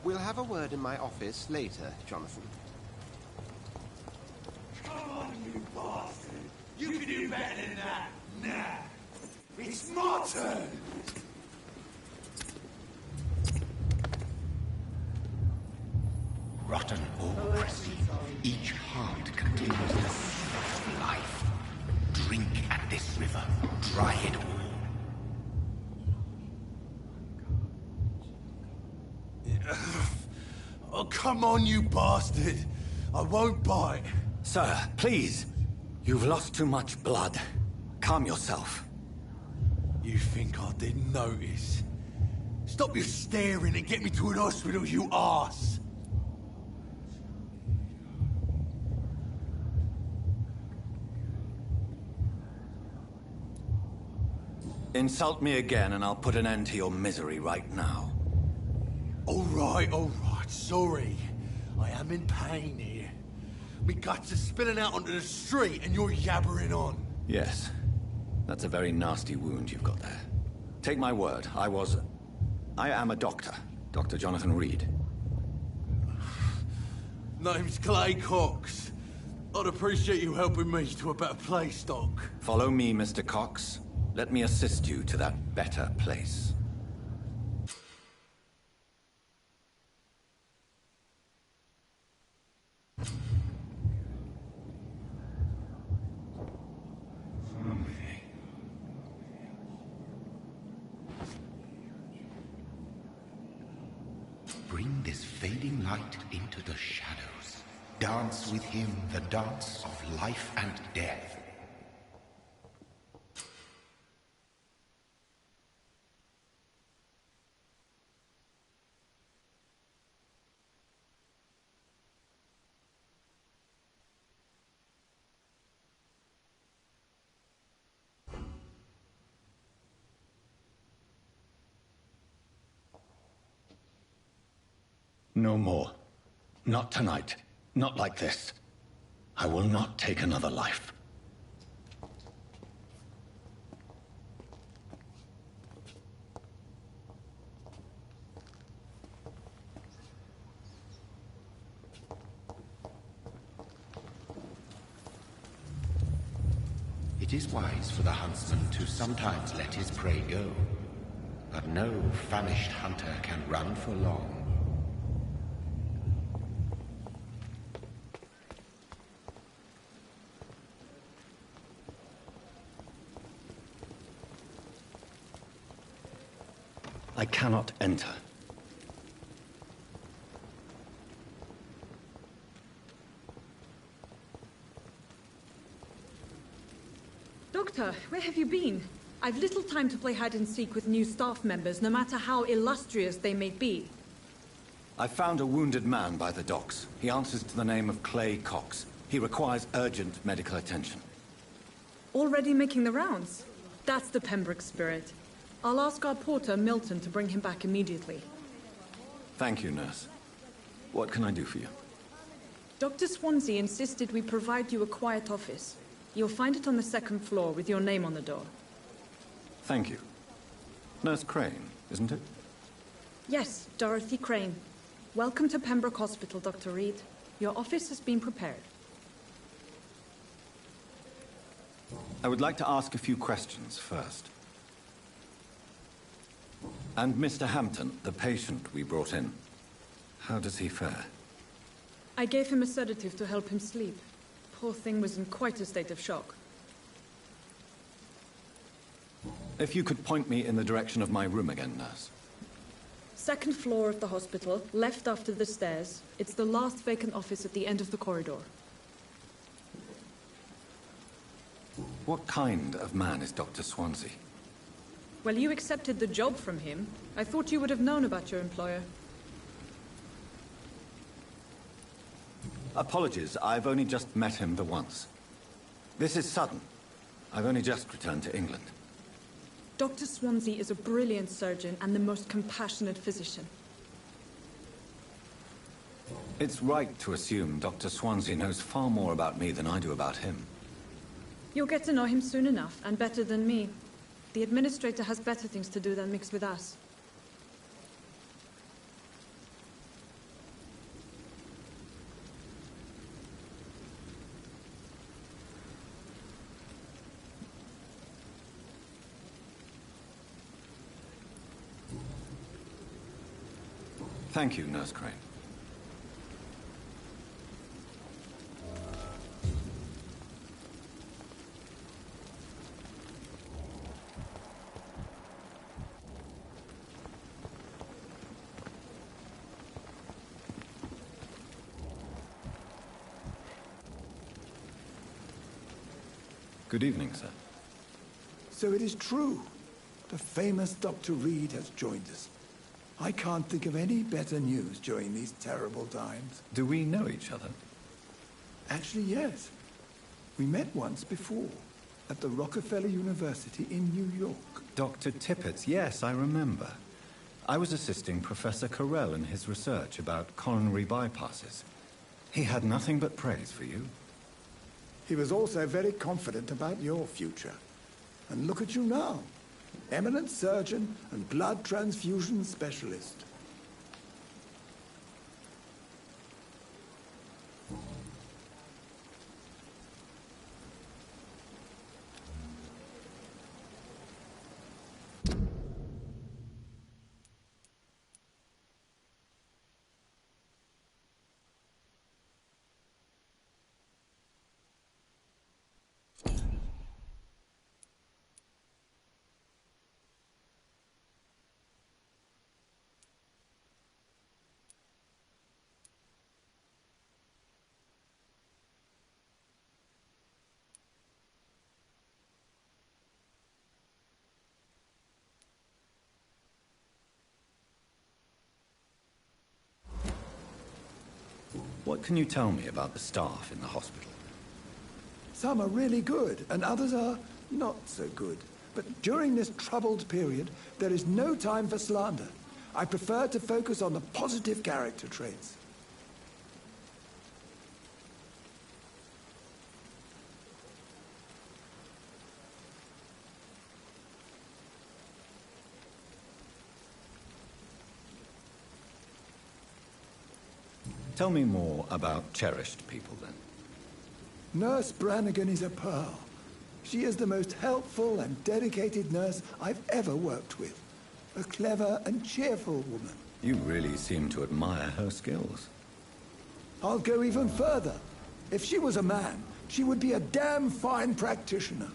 We'll have a word in my office later, Jonathan. Come on, you bastard! You can do better than that! Nah! It's my turn! Rotten autocracy. Each heart contains the seed of life. Drink at this river. Dry it all. Oh, come on, you bastard! I won't bite. Sir, please. You've lost too much blood. Calm yourself. You think I didn't notice? Stop your staring and get me to an hospital, you arse! Insult me again and I'll put an end to your misery right now. All right, sorry. I am in pain here. Me guts are spilling out onto the street and you're yabbering on. Yes. That's a very nasty wound you've got there. Take my word, I am a doctor. Dr. Jonathan Reed. Name's Clay Cox. I'd appreciate you helping me to a better place, Doc. Follow me, Mr. Cox. Let me assist you to that better place. Bring this fading light into the shadows. Dance with him the dance of life and death. No more. Not tonight. Not like this. I will not take another life. It is wise for the huntsman to sometimes let his prey go. But no famished hunter can run for long. I cannot enter. Doctor, where have you been? I've little time to play hide and seek with new staff members, no matter how illustrious they may be. I found a wounded man by the docks. He answers to the name of Clay Cox. He requires urgent medical attention. Already making the rounds? That's the Pembroke spirit. I'll ask our porter, Milton, to bring him back immediately. Thank you, nurse. What can I do for you? Dr. Swansea insisted we provide you a quiet office. You'll find it on the second floor with your name on the door. Thank you. Nurse Crane, isn't it? Yes, Dorothy Crane. Welcome to Pembroke Hospital, Dr. Reed. Your office has been prepared. I would like to ask a few questions first. And Mr. Hampton, the patient we brought in, how does he fare? I gave him a sedative to help him sleep. Poor thing was in quite a state of shock. If you could point me in the direction of my room again, nurse. Second floor of the hospital, left after the stairs. It's the last vacant office at the end of the corridor. What kind of man is Dr. Swansea? Well, you accepted the job from him. I thought you would have known about your employer. Apologies, I've only just met him the once. This is sudden. I've only just returned to England. Dr. Swansea is a brilliant surgeon and the most compassionate physician. It's right to assume Dr. Swansea knows far more about me than I do about him. You'll get to know him soon enough, and better than me. The administrator has better things to do than mix with us. Thank you, Nurse Crane. Good evening, sir. So it is true. The famous Dr. Reed has joined us. I can't think of any better news during these terrible times. Do we know each other? Actually, yes. We met once before, at the Rockefeller University in New York. Dr. Tippett, yes, I remember. I was assisting Professor Carell in his research about coronary bypasses. He had nothing but praise for you. He was also very confident about your future. And look at you now. Eminent surgeon and blood transfusion specialist. What can you tell me about the staff in the hospital? Some are really good, and others are not so good. But during this troubled period, there is no time for slander. I prefer to focus on the positive character traits. Tell me more about cherished people, then. Nurse Brannigan is a pearl. She is the most helpful and dedicated nurse I've ever worked with. A clever and cheerful woman. You really seem to admire her skills. I'll go even further. If she was a man, she would be a damn fine practitioner.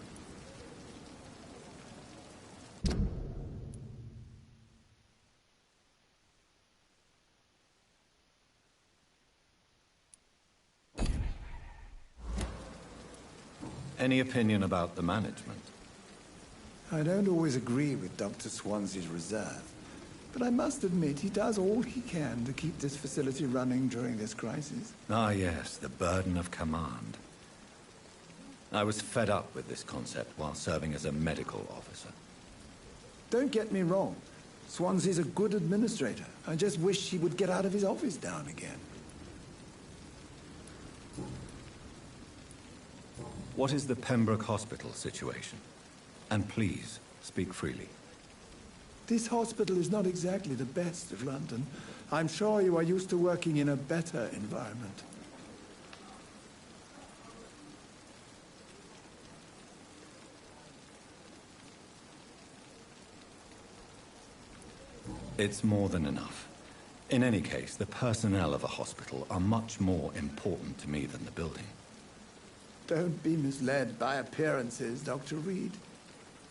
Any opinion about the management? I don't always agree with Dr. Swansea's reserve, but I must admit he does all he can to keep this facility running during this crisis. Ah, yes, the burden of command. I was fed up with this concept while serving as a medical officer. Don't get me wrong. Swansea's a good administrator. I just wish he would get out of his office now and again. What is the Pembroke Hospital situation? And please, speak freely. This hospital is not exactly the best of London. I'm sure you are used to working in a better environment. It's more than enough. In any case, the personnel of a hospital are much more important to me than the building. Don't be misled by appearances, Dr. Reed.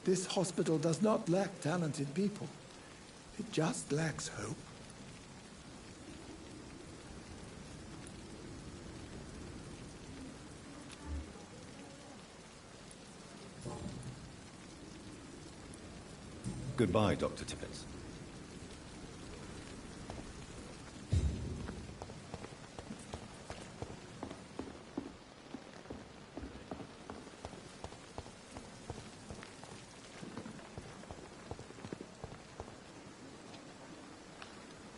This hospital does not lack talented people. It just lacks hope. Goodbye, Dr. Tippett.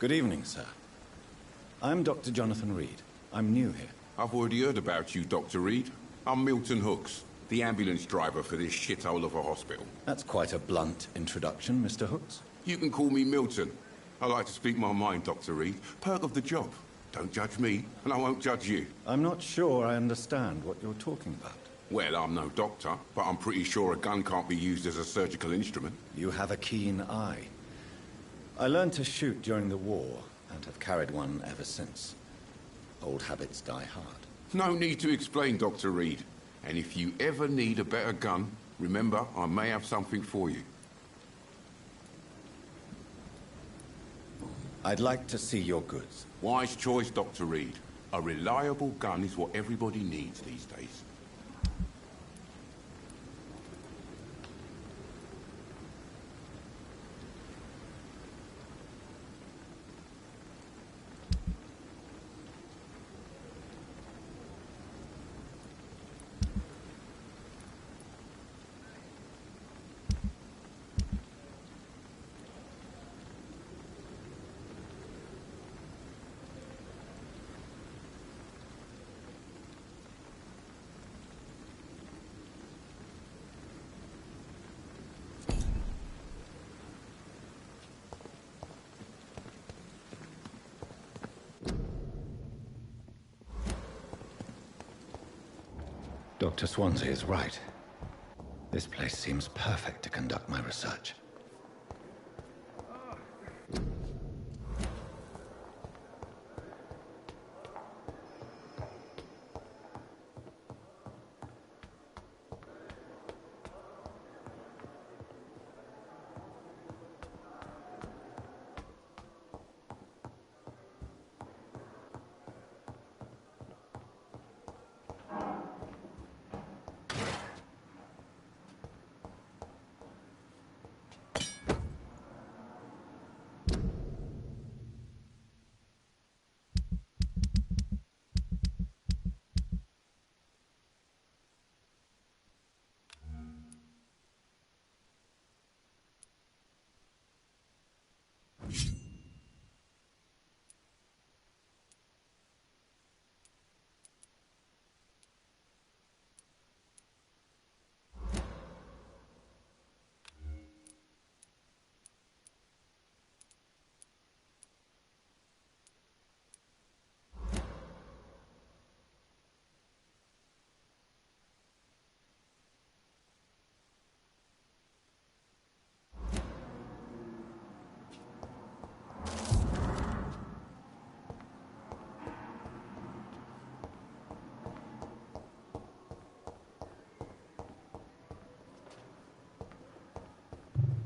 Good evening, sir. I'm Dr. Jonathan Reed. I'm new here. I've already heard about you, Dr. Reed. I'm Milton Hooks, the ambulance driver for this shithole of a hospital. That's quite a blunt introduction, Mr. Hooks. You can call me Milton. I like to speak my mind, Dr. Reed. Perk of the job. Don't judge me, and I won't judge you. I'm not sure I understand what you're talking about. Well, I'm no doctor, but I'm pretty sure a gun can't be used as a surgical instrument. You have a keen eye. I learned to shoot during the war, and have carried one ever since. Old habits die hard. No need to explain, Dr. Reed. And if you ever need a better gun, remember, I may have something for you. I'd like to see your goods. Wise choice, Dr. Reed. A reliable gun is what everybody needs these days. Dr. Swansea is right. This place seems perfect to conduct my research.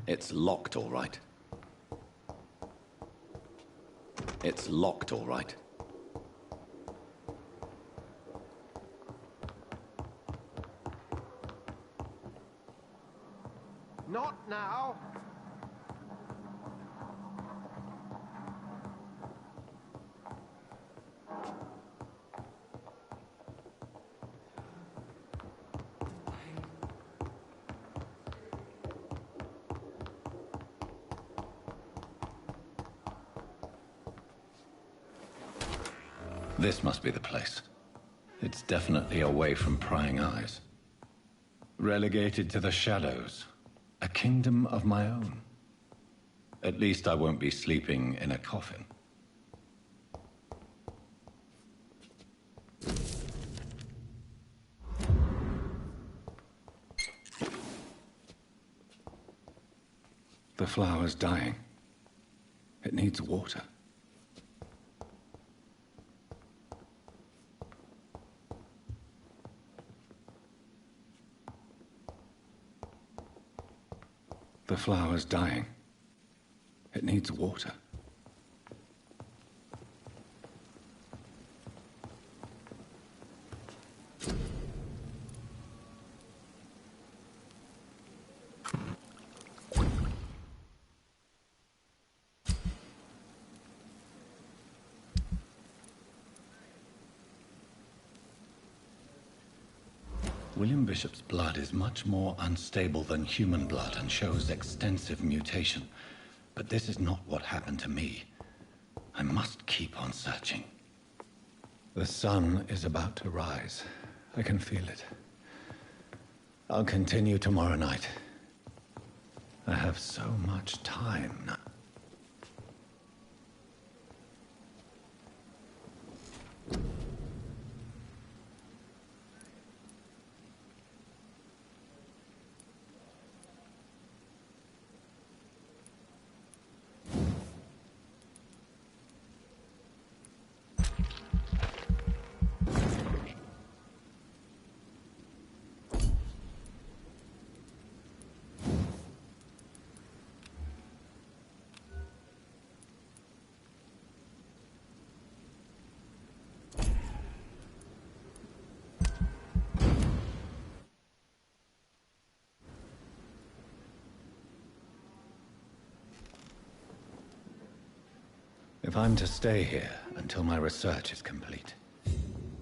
It's locked, all right. It's locked, all right. Not now. This must be the place. It's definitely away from prying eyes. Relegated to the shadows. A kingdom of my own. At least I won't be sleeping in a coffin. The flower's dying. It needs water. The flower's dying. It needs water. William Bishop's blood is much more unstable than human blood and shows extensive mutation. But this is not what happened to me. I must keep on searching. The sun is about to rise. I can feel it. I'll continue tomorrow night. I have so much time now. If I'm to stay here until my research is complete,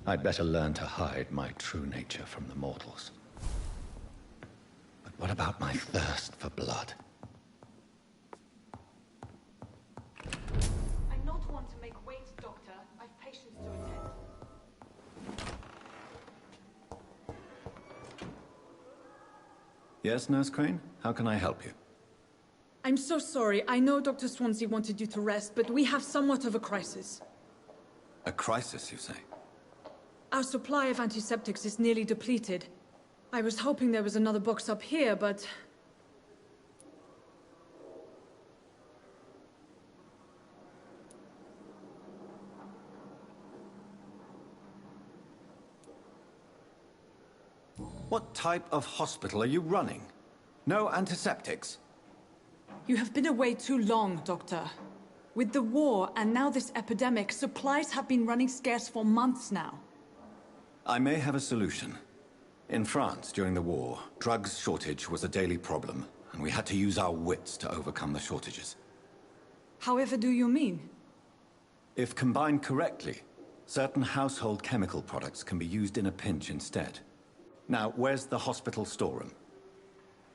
I'd better learn to hide my true nature from the mortals. But what about my thirst for blood? I not want to make wait, Doctor. I've patients to attend. Yes, Nurse Crane? How can I help you? I'm so sorry. I know Dr. Swansea wanted you to rest, but we have somewhat of a crisis. A crisis, you say? Our supply of antiseptics is nearly depleted. I was hoping there was another box up here, but... What type of hospital are you running? No antiseptics? You have been away too long, Doctor. With the war and now this epidemic, supplies have been running scarce for months now. I may have a solution. In France, during the war, drugs shortage was a daily problem, and we had to use our wits to overcome the shortages. However do you mean? If combined correctly, certain household chemical products can be used in a pinch instead. Now, where's the hospital storeroom?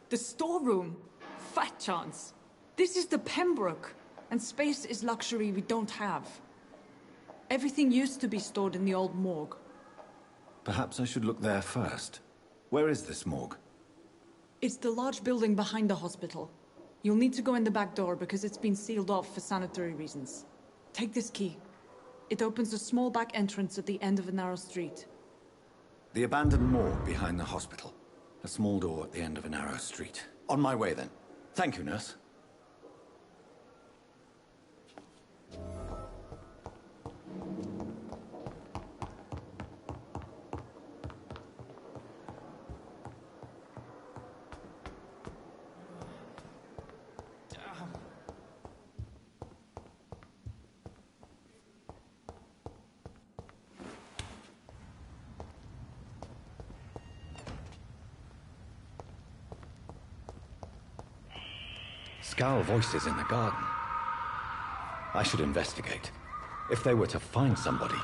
The storeroom? Fat chance. This is the Pembroke, and space is luxury we don't have. Everything used to be stored in the old morgue. Perhaps I should look there first. Where is this morgue? It's the large building behind the hospital. You'll need to go in the back door because it's been sealed off for sanitary reasons. Take this key. It opens a small back entrance at the end of a narrow street. The abandoned morgue behind the hospital. A small door at the end of a narrow street. On my way then. Thank you, nurse. Scowl voices in the garden. I should investigate. If they were to find somebody.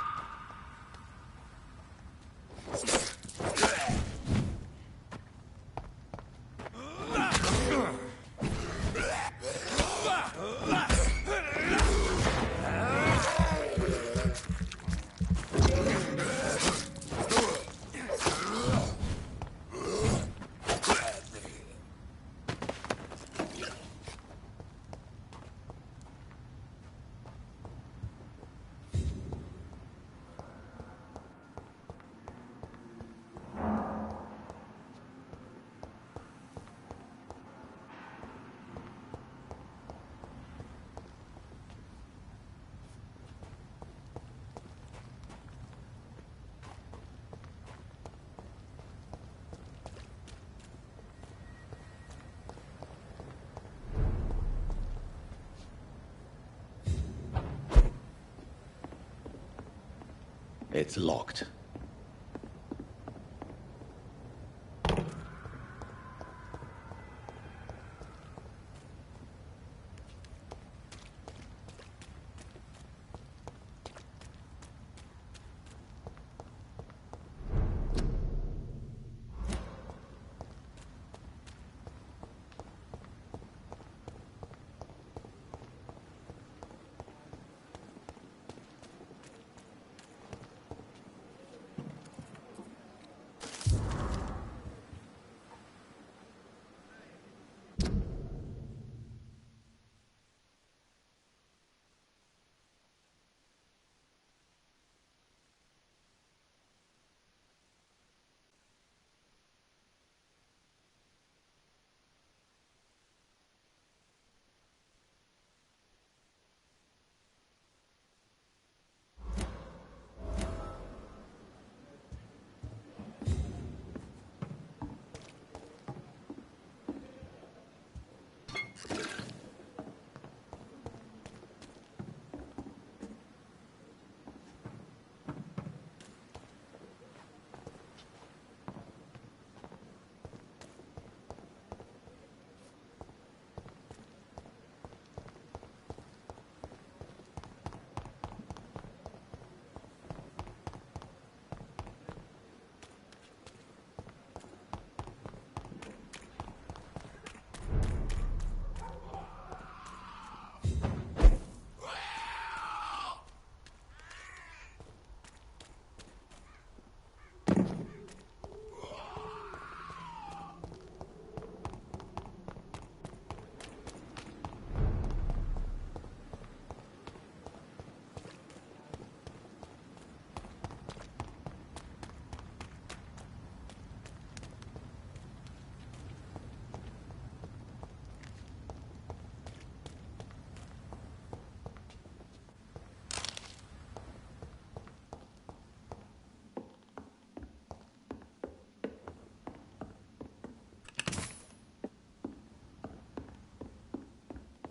It's locked.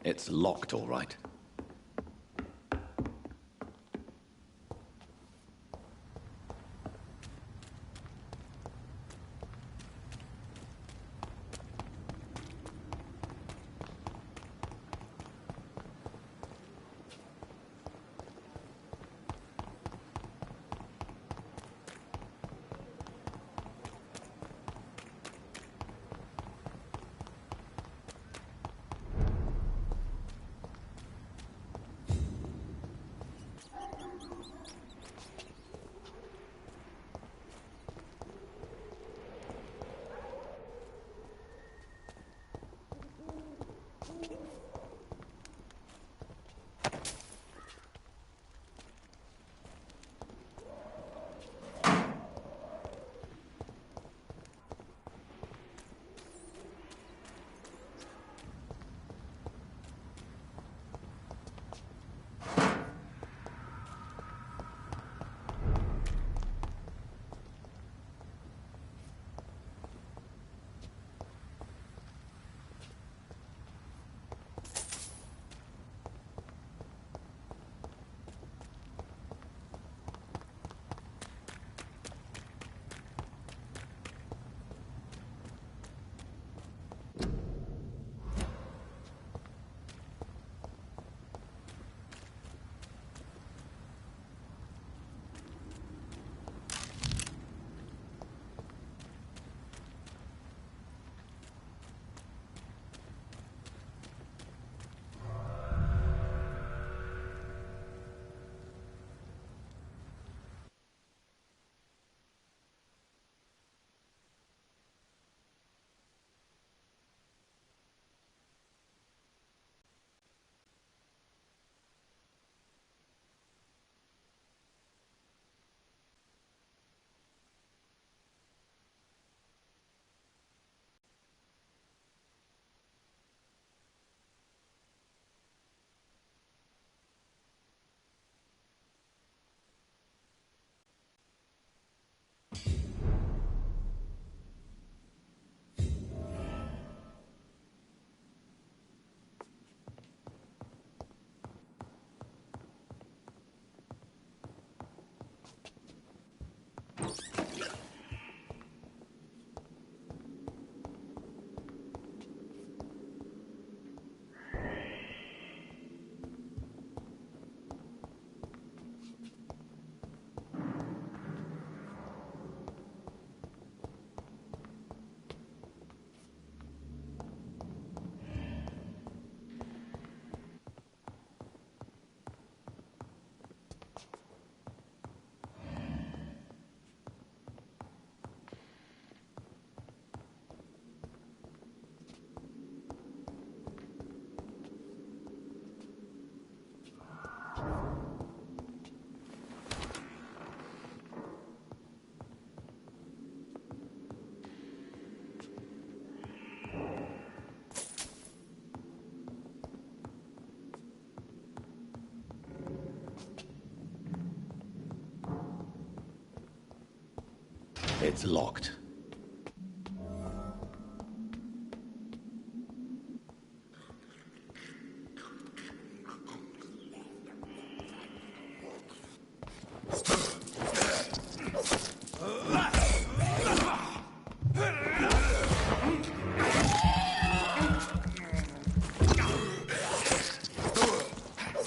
It's locked, all right. It's locked.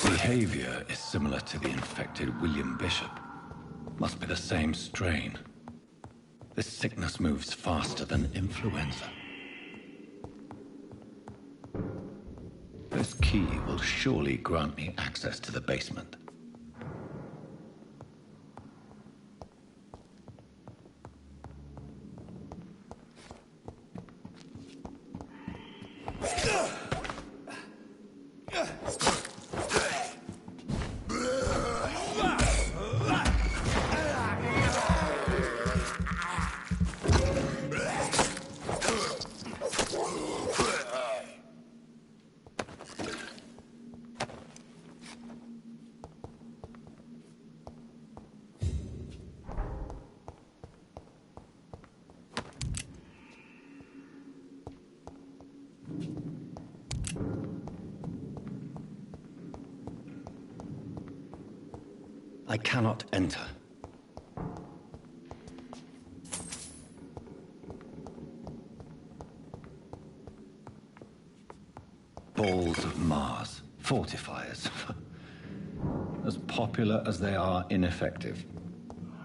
Behavior is similar to the infected William Bishop. Must be the same strain. This sickness moves faster than influenza. This key will surely grant me access to the basement. I cannot enter. Balls of Mars. Fortifiers. As popular as they are ineffective.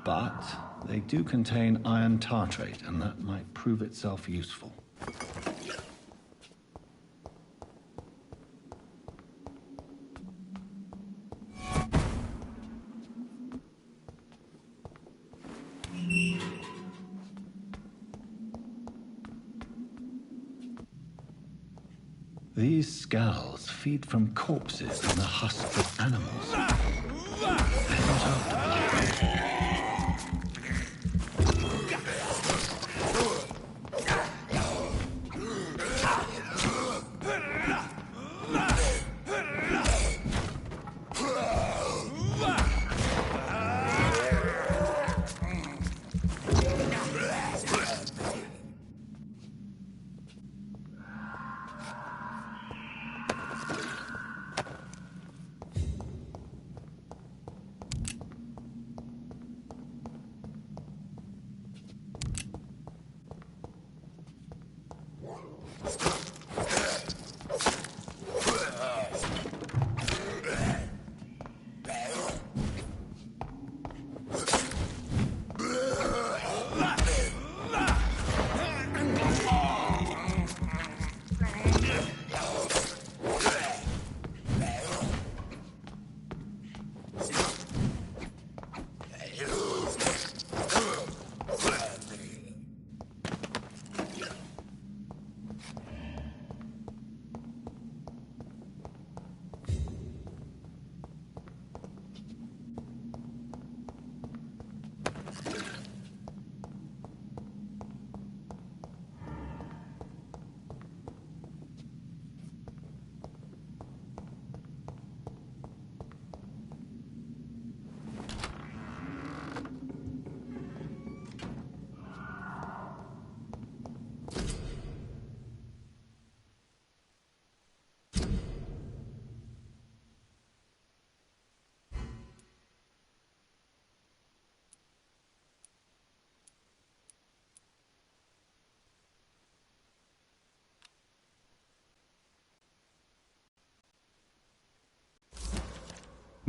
But they do contain iron tartrate, and that might prove itself useful. These skulls feed from corpses and the husks of animals. They're not open.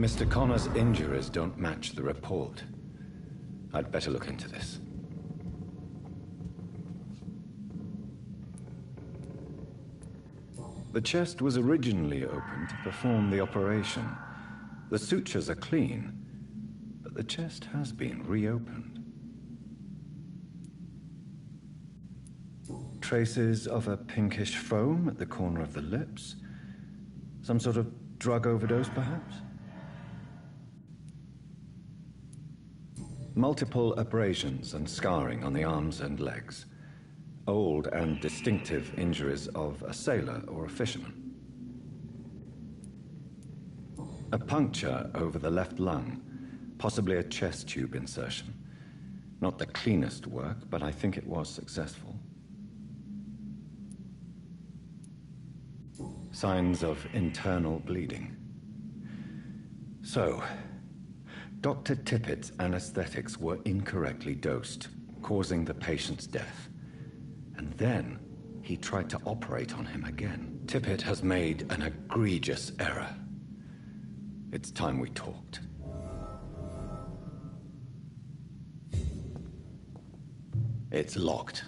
Mr. Connor's injuries don't match the report. I'd better look into this. The chest was originally opened to perform the operation. The sutures are clean, but the chest has been reopened. Traces of a pinkish foam at the corner of the lips. Some sort of drug overdose, perhaps? Multiple abrasions and scarring on the arms and legs. Old and distinctive injuries of a sailor or a fisherman. A puncture over the left lung, possibly a chest tube insertion. Not the cleanest work, but I think it was successful. Signs of internal bleeding. So, Dr. Tippett's anesthetics were incorrectly dosed, causing the patient's death. And then he tried to operate on him again. Tippett has made an egregious error. It's time we talked. It's locked.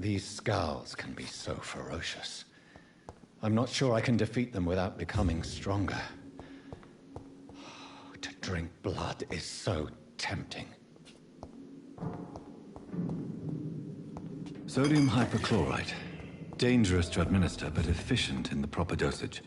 These scowls can be so ferocious. I'm not sure I can defeat them without becoming stronger. To drink blood is so tempting. Sodium hypochlorite. Dangerous to administer, but efficient in the proper dosage.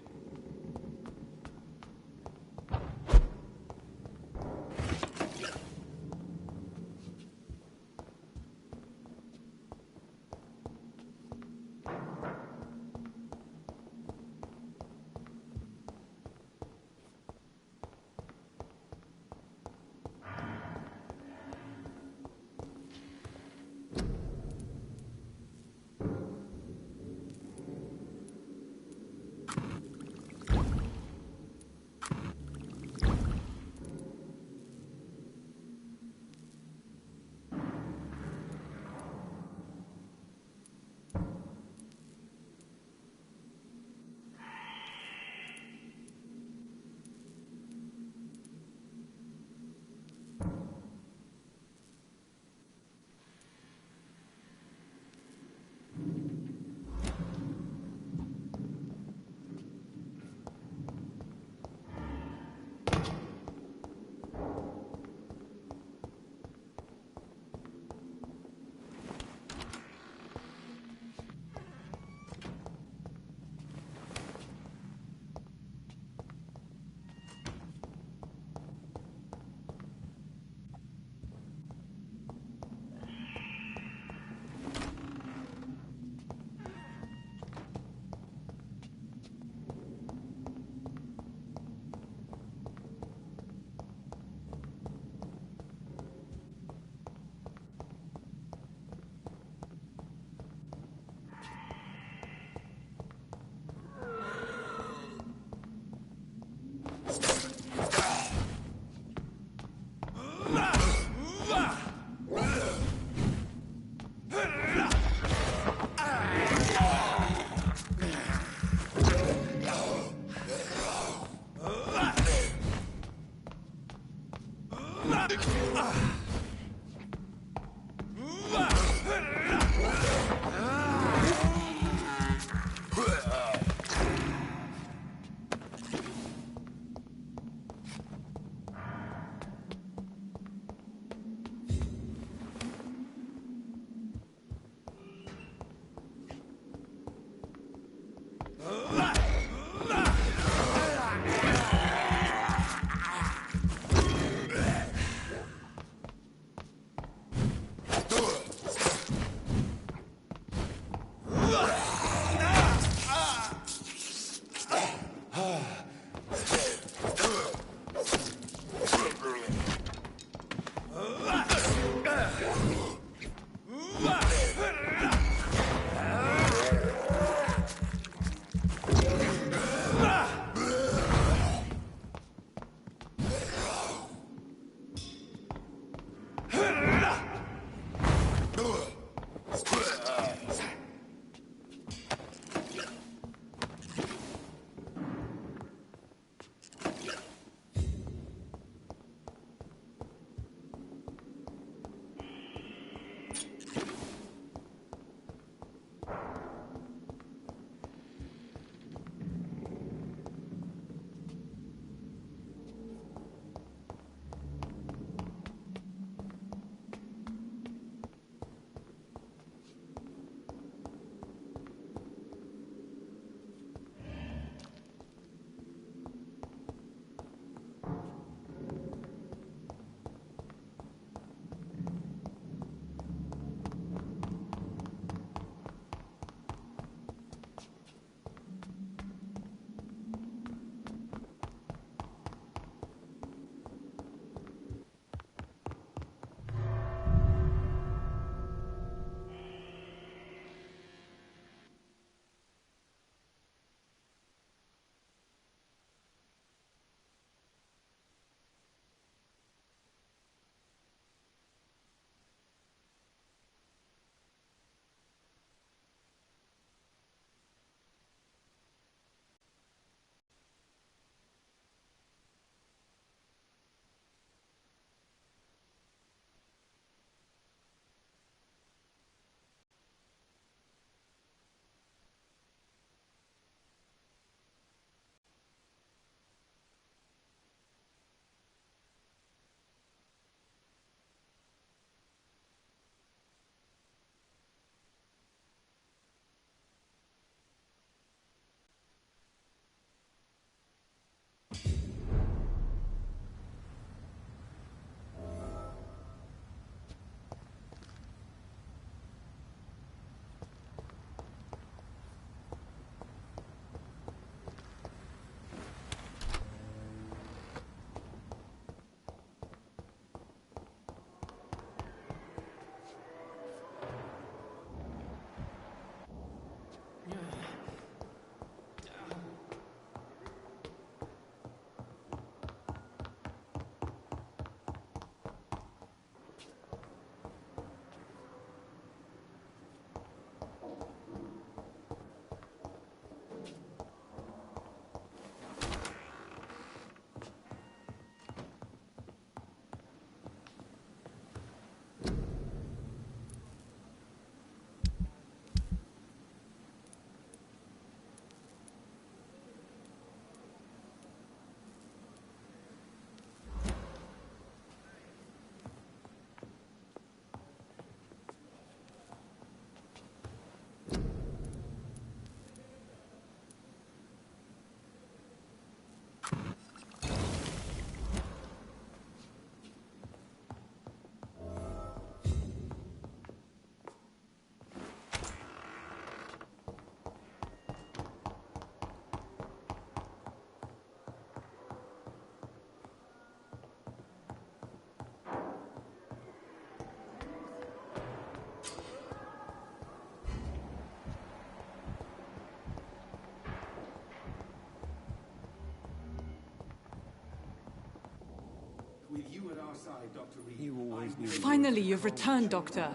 Finally, you've returned, Doctor.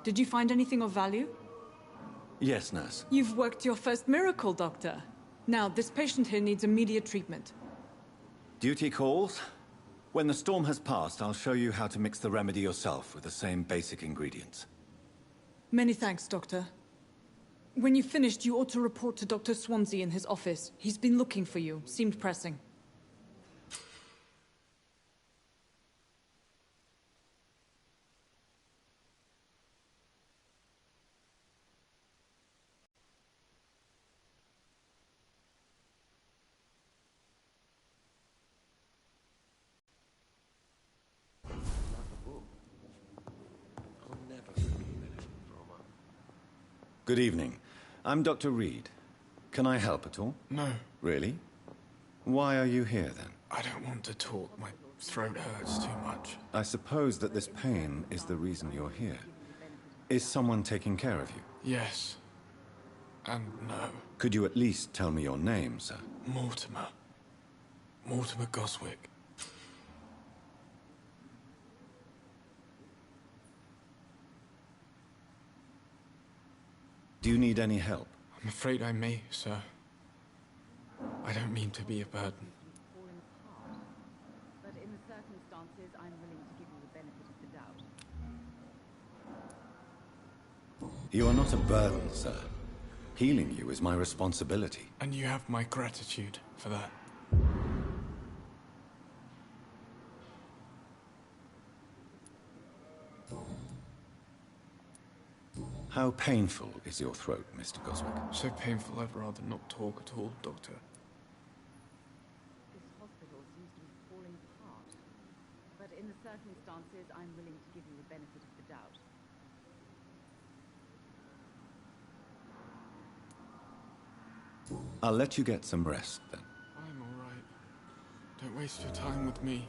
Did you find anything of value? Yes, nurse. You've worked your first miracle, Doctor. Now, this patient here needs immediate treatment. Duty calls. When the storm has passed, I'll show you how to mix the remedy yourself with the same basic ingredients. Many thanks, Doctor. When you've finished, you ought to report to Dr. Swansea in his office. He's been looking for you. Seemed pressing. Good evening. I'm Dr. Reed. Can I help at all? No, Really? Why are you here, then? I don't want to talk. My throat hurts too much. I suppose that this pain is the reason you're here. Is someone taking care of you? Yes. And no. Could you at least tell me your name, sir? Mortimer. Mortimer Goswick. Do you need any help? I'm afraid I may, sir. I don't mean to be a burden. Falling apart. But in the circumstances, I'm willing to give you the benefit of the doubt. You are not a burden, sir. Healing you is my responsibility. And you have my gratitude for that. How painful is your throat, Mr. Goswick? So painful I'd rather not talk at all, Doctor. This hospital seems to be falling apart. But in the circumstances, I'm willing to give you the benefit of the doubt. I'll let you get some rest, then. I'm all right. Don't waste your time with me.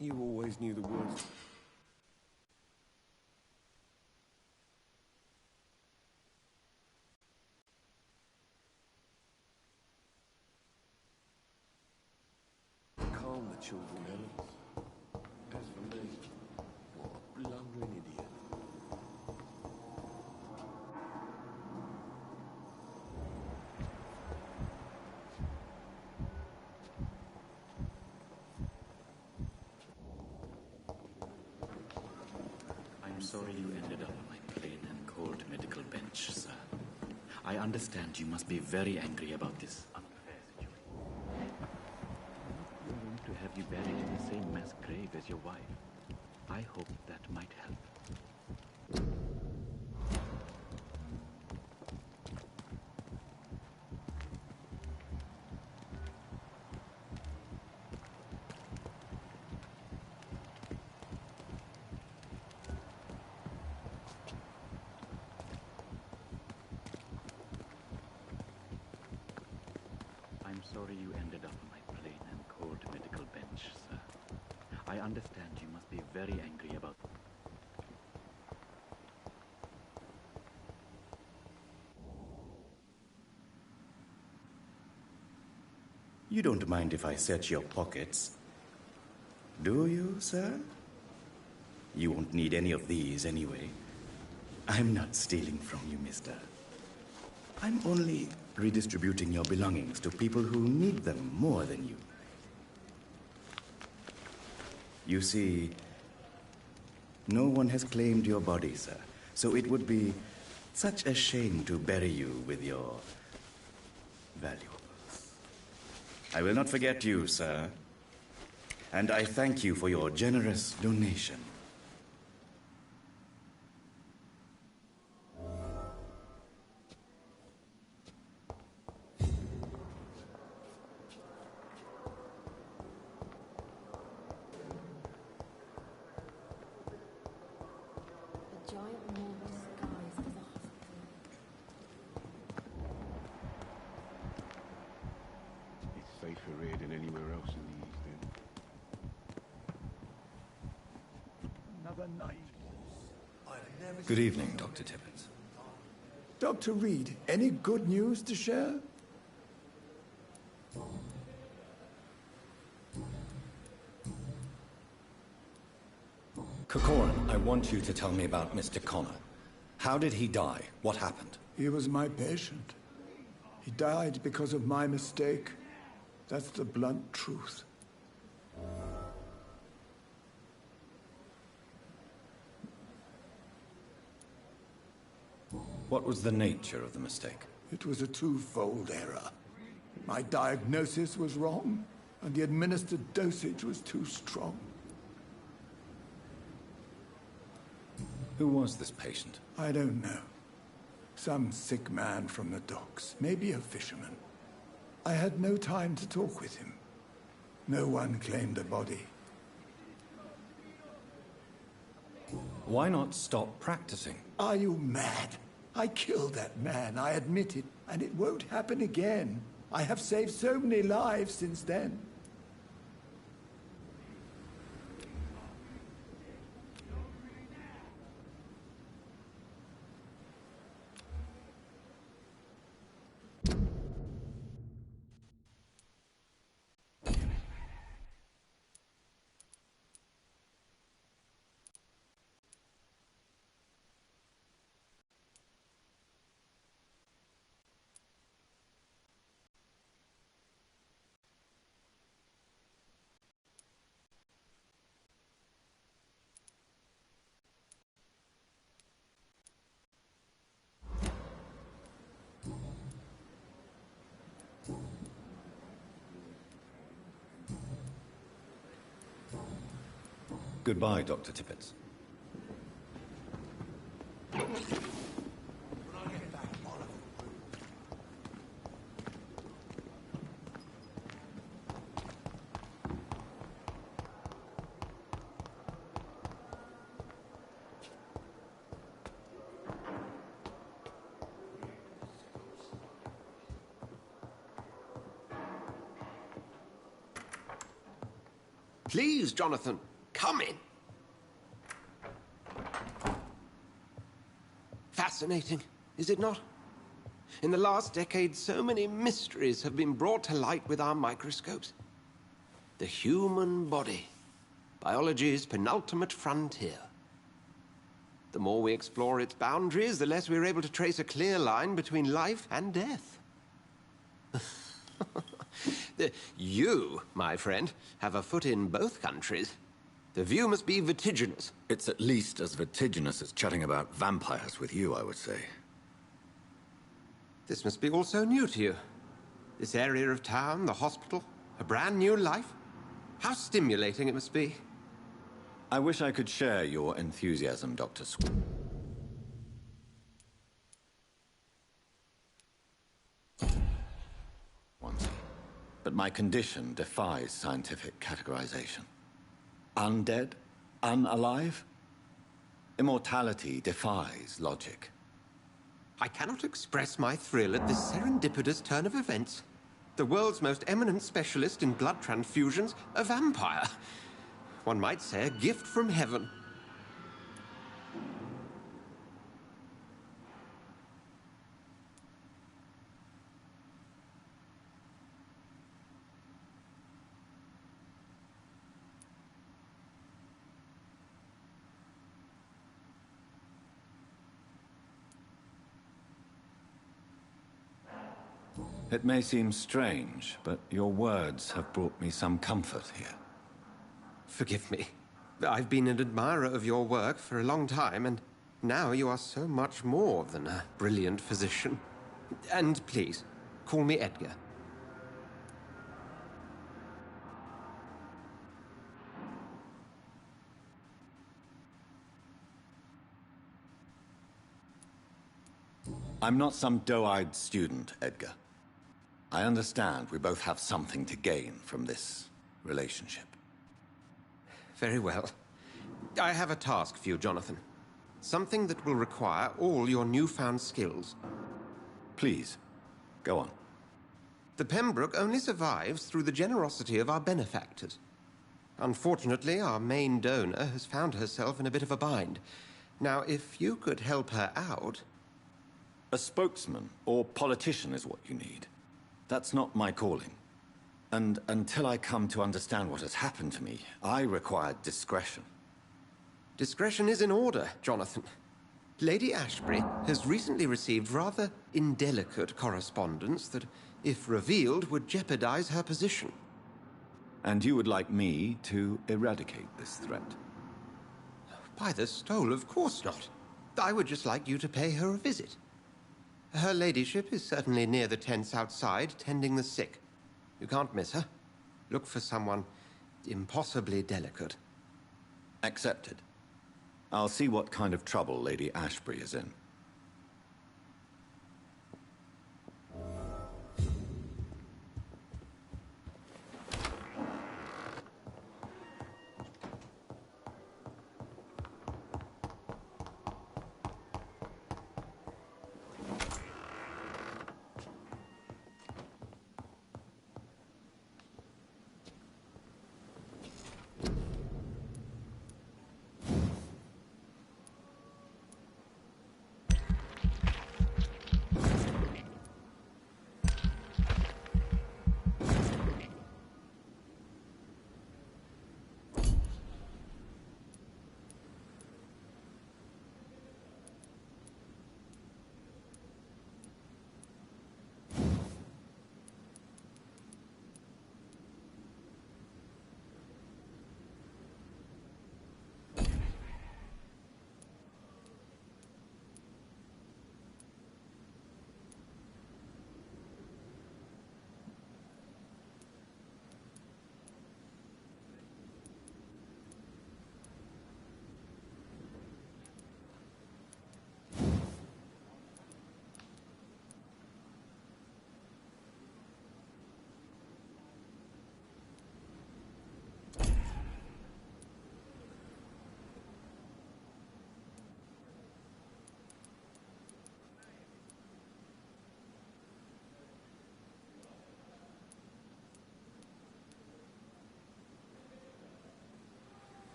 You always knew the words. Calm the children, Ellen. As for me, what a blundering idiot. I'm sorry you ended up on my plain and cold medical bench, sir. I understand you must be very angry about this unfair situation. You're going to have you buried in the same mass grave as your wife. I hope that might help. I'm sorry you ended up on my plain and cold medical bench, sir. I understand you must be very angry about... You don't mind if I search your pockets, do you, sir? You won't need any of these anyway. I'm not stealing from you, mister. I'm only redistributing your belongings to people who need them more than you. You see, no one has claimed your body, sir, so it would be such a shame to bury you with your valuables. I will not forget you, sir, and I thank you for your generous donation. A giant wall disguised as a hospital. It's safer here than anywhere else in the East End. Another night. I'd Good evening, Dr. Tippett. Dr. Reed, any good news to share? Corcoran, I want you to tell me about Mr. Connor. How did he die? What happened? He was my patient. He died because of my mistake. That's the blunt truth. What was the nature of the mistake? It was a twofold error. My diagnosis was wrong, and the administered dosage was too strong. Who was this patient? I don't know. Some sick man from the docks, maybe a fisherman. I had no time to talk with him. No one claimed a body. Why not stop practicing? Are you mad? I killed that man, I admit it, and it won't happen again. I have saved so many lives since then. Goodbye, Dr. Tippett. Please, Jonathan, come in. Fascinating, is it not? In the last decade, so many mysteries have been brought to light with our microscopes. The human body, biology's penultimate frontier. The more we explore its boundaries, the less we're able to trace a clear line between life and death. You, my friend, have a foot in both countries. The view must be vertiginous. It's at least as vertiginous as chatting about vampires with you, I would say. This must be all so new to you. This area of town, the hospital, a brand new life. How stimulating it must be. I wish I could share your enthusiasm, Dr. But my condition defies scientific categorization. Undead? Unalive? Immortality defies logic. I cannot express my thrill at this serendipitous turn of events. The world's most eminent specialist in blood transfusions, a vampire. One might say a gift from heaven. It may seem strange, but your words have brought me some comfort here. Forgive me. I've been an admirer of your work for a long time, and now you are so much more than a brilliant physician. And please, call me Edgar. I'm not some doe-eyed student, Edgar. I understand we both have something to gain from this relationship. Very well. I have a task for you, Jonathan. Something that will require all your newfound skills. Please, go on. The Pembroke only survives through the generosity of our benefactors. Unfortunately, our main donor has found herself in a bit of a bind. Now, if you could help her out... A spokesman or politician is what you need. That's not my calling. And until I come to understand what has happened to me, I require discretion. Discretion is in order, Jonathan. Lady Ashbury has recently received rather indelicate correspondence that, if revealed, would jeopardize her position. And you would like me to eradicate this threat? By the stole, of course not. I would just like you to pay her a visit. Her ladyship is certainly near the tents outside, tending the sick. You can't miss her. Look for someone impossibly delicate. Accepted. I'll see what kind of trouble Lady Ashbury is in.